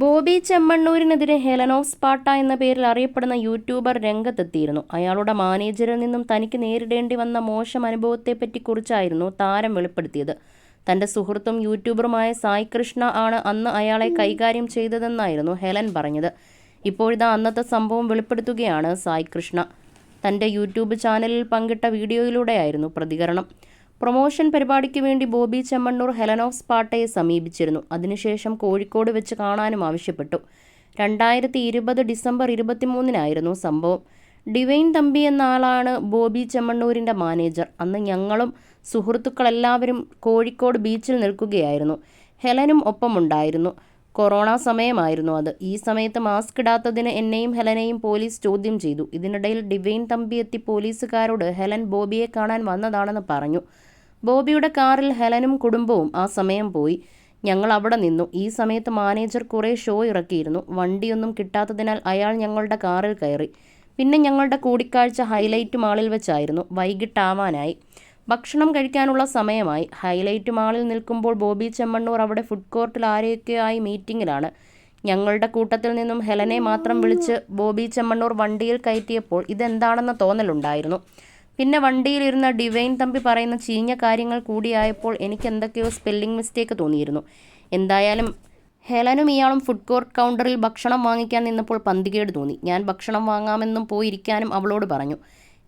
Bobby ചെമ്മണ്ണൂരിനെതിരെ Helen of Sparta എന്ന പേരിൽ അറിയപ്പെടുന്ന യൂട്യൂബർ രംഗത്തെത്തിയിരുന്നു. അയാളുടെ മാനേജറിൽ നിന്നും തനിക്ക് നേരിടേണ്ടി വന്ന മോശം അനുഭവത്തെപ്പറ്റി കുറിച്ചായിരുന്നു താരം വെളിപ്പെടുത്തിയത്. തൻ്റെ സുഹൃത്തും യൂട്യൂബറുമായ സായ് കൃഷ്ണ ആണ് അന്ന് അയാളെ കൈകാര്യം ചെയ്തതെന്നായിരുന്നു ഹെലൻ പറഞ്ഞത്. ഇപ്പോഴിതാ അന്നത്തെ സംഭവം വെളിപ്പെടുത്തുകയാണ് സായ് കൃഷ്ണ. തൻ്റെ യൂട്യൂബ് ചാനലിൽ പങ്കിട്ട വീഡിയോയിലൂടെയായിരുന്നു പ്രതികരണം. പ്രൊമോഷൻ പരിപാടിക്ക് വേണ്ടി ബോബി ചെമ്മണ്ണൂർ ഹെലൻ ഓഫ് സ്പാർട്ടയെ സമീപിച്ചിരുന്നു. അതിനുശേഷം കോഴിക്കോട് വെച്ച് കാണാനും ആവശ്യപ്പെട്ടു. 2020 ഡിസംബർ 23-നായിരുന്നു സംഭവം. ഡിവൈൻ തമ്പി എന്ന ആളാണ് ബോബി ചെമ്മണ്ണൂരിൻ്റെ മാനേജർ. അന്ന് ഞങ്ങളും സുഹൃത്തുക്കളെല്ലാവരും കോഴിക്കോട് ബീച്ചിൽ നിൽക്കുകയായിരുന്നു. ഹെലനും ഒപ്പമുണ്ടായിരുന്നു. കൊറോണ സമയമായിരുന്നു അത്. ഈ സമയത്ത് മാസ്ക് ഇടാത്തതിന് എന്നെയും ഹെലനെയും പോലീസ് ചോദ്യം ചെയ്തു. ഇതിനിടയിൽ ഡിവൈൻ തമ്പി എത്തി പോലീസുകാരോട് ഹെലൻ ബോബിയെ കാണാൻ വന്നതാണെന്ന് പറഞ്ഞു. ബോബിയുടെ കാറിൽ ഹെലനും കുടുംബവും ആ സമയം പോയി. ഞങ്ങൾ അവിടെ നിന്നു. ഈ സമയത്ത് മാനേജർ കുറേ ഷോ ഇറക്കിയിരുന്നു. വണ്ടിയൊന്നും കിട്ടാത്തതിനാൽ അയാൾ ഞങ്ങളുടെ കാറിൽ കയറി. പിന്നെ ഞങ്ങളുടെ കൂടിക്കാഴ്ച ഹൈലൈറ്റ് മാളിൽ വെച്ചായിരുന്നു. വൈകിട്ടാവാനായി. ഭക്ഷണം കഴിക്കാനുള്ള സമയമായി. ഹൈലൈറ്റ് മാളിൽ നിൽക്കുമ്പോൾ ബോബി ചെമ്മണ്ണൂർ അവിടെ ഫുഡ് കോർട്ടിൽ ആരെയൊക്കെയായി മീറ്റിങ്ങിലാണ്. ഞങ്ങളുടെ കൂട്ടത്തിൽ നിന്നും ഹെലനെ മാത്രം വിളിച്ച് ബോബി ചെമ്മണ്ണൂർ വണ്ടിയിൽ കയറ്റിയപ്പോൾ ഇതെന്താണെന്ന തോന്നലുണ്ടായിരുന്നു. പിന്നെ വണ്ടിയിലിരുന്ന ഡിവൈൻ തമ്പി പറയുന്ന ചീഞ്ഞ കാര്യങ്ങൾ കൂടിയായപ്പോൾ എനിക്ക് എന്തൊക്കെയോ സ്പെല്ലിംഗ് മിസ്റ്റേക്ക് തോന്നിയിരുന്നു. എന്തായാലും ഹെലനും ഇയാളും ഫുഡ് കോർട്ട് കൗണ്ടറിൽ ഭക്ഷണം വാങ്ങിക്കാൻ നിന്നപ്പോൾ പന്തികേട് തോന്നി. ഞാൻ ഭക്ഷണം വാങ്ങാമെന്നും പോയിരിക്കാനും അവളോട് പറഞ്ഞു.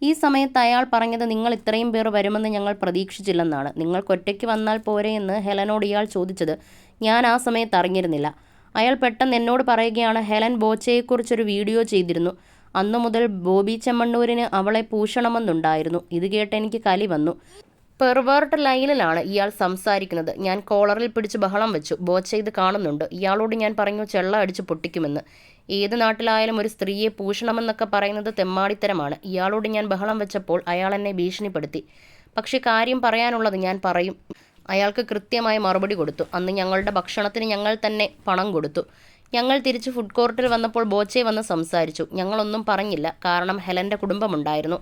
ഈ സമയത്ത് അയാൾ പറഞ്ഞത് നിങ്ങൾ ഇത്രയും പേർ വരുമെന്ന് ഞങ്ങൾ പ്രതീക്ഷിച്ചില്ലെന്നാണ്. നിങ്ങൾക്കൊറ്റയ്ക്ക് വന്നാൽ പോരെ എന്ന് ഹെലനോട് ഇയാൾ ചോദിച്ചത് ഞാൻ ആ സമയത്ത് അറിഞ്ഞിരുന്നില്ല. അയാൾ പെട്ടെന്ന് എന്നോട് പറയുകയാണ് ഹെലൻ ബോച്ചയെക്കുറിച്ചൊരു വീഡിയോ ചെയ്തിരുന്നു. അന്നു മുതൽ ബോബി ചെമ്മണ്ണൂരിന് അവളെ പൂശണമെന്നുണ്ടായിരുന്നു. ഇത് കേട്ട് എനിക്ക് കലി വന്നു. പെർവേർട്ട് ലൈനിലാണ് ഇയാൾ സംസാരിക്കുന്നത്. ഞാൻ കോളറിൽ പിടിച്ച് ബഹളം വെച്ചു. ബോച്ച ഇത് കാണുന്നുണ്ട്. ഇയാളോട് ഞാൻ പറഞ്ഞു ചെള്ള അടിച്ച് പൊട്ടിക്കുമെന്ന്. ഏത് നാട്ടിലായാലും ഒരു സ്ത്രീയെ പൂശണമെന്നൊക്കെ പറയുന്നത് തെമ്മാടിത്തരമാണ്. ഇയാളോട് ഞാൻ ബഹളം വെച്ചപ്പോൾ അയാൾ എന്നെ ഭീഷണിപ്പെടുത്തി. പക്ഷെ കാര്യം പറയാനുള്ളത് ഞാൻ പറയും. അയാൾക്ക് കൃത്യമായ മറുപടി കൊടുത്തു. അന്ന് ഞങ്ങളുടെ ഭക്ഷണത്തിന് ഞങ്ങൾ തന്നെ പണം കൊടുത്തു. ഞങ്ങൾ തിരിച്ച് ഫുഡ് കോർട്ടിൽ വന്നപ്പോൾ ബോച്ചെ വന്ന് സംസാരിച്ചു. ഞങ്ങളൊന്നും പറഞ്ഞില്ല, കാരണം ഹെലൻ്റെ കുടുംബമുണ്ടായിരുന്നു.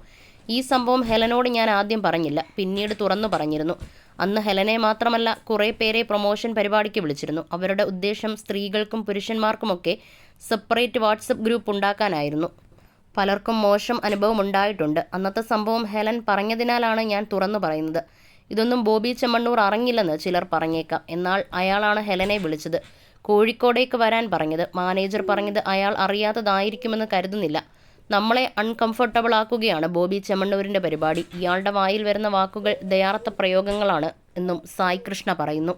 ഈ സംഭവം ഹെലനോട് ഞാൻ ആദ്യം പറഞ്ഞില്ല, പിന്നീട് തുറന്നു പറഞ്ഞിരുന്നു. അന്ന് ഹെലനെ മാത്രമല്ല കുറേ പേരെ പ്രൊമോഷൻ പരിപാടിക്ക് വിളിച്ചിരുന്നു. അവരുടെ ഉദ്ദേശം സ്ത്രീകൾക്കും പുരുഷന്മാർക്കുമൊക്കെ സെപ്പറേറ്റ് വാട്സപ്പ് ഗ്രൂപ്പ് ഉണ്ടാക്കാനായിരുന്നു. പലർക്കും മോശം അനുഭവം ഉണ്ടായിട്ടുണ്ട്. അന്നത്തെ സംഭവം ഹെലൻ പറഞ്ഞതിനാലാണ് ഞാൻ തുറന്നു പറയുന്നത്. ഇതൊന്നും ബോബി ചെമ്മണ്ണൂർ അറിഞ്ഞില്ലെന്ന് ചിലർ പറഞ്ഞേക്കാം. എന്നാൽ അയാളാണ് ഹെലനെ വിളിച്ചത്, കോഴിക്കോടേക്ക് വരാൻ പറഞ്ഞത്. മാനേജർ പറഞ്ഞത് അയാൾ അറിയാത്തതായിരിക്കുമെന്ന് കരുതുന്നില്ല. നമ്മളെ അൺകംഫർട്ടബിൾ ആക്കുകയാണ് ബോബി ചെമ്മണ്ണൂരിൻ്റെ പരിപാടി. ഇയാളുടെ വായിൽ വരുന്ന വാക്കുകൾ ദയാർത്ഥ പ്രയോഗങ്ങളാണ് എന്നും സായ് കൃഷ്ണ പറയുന്നു.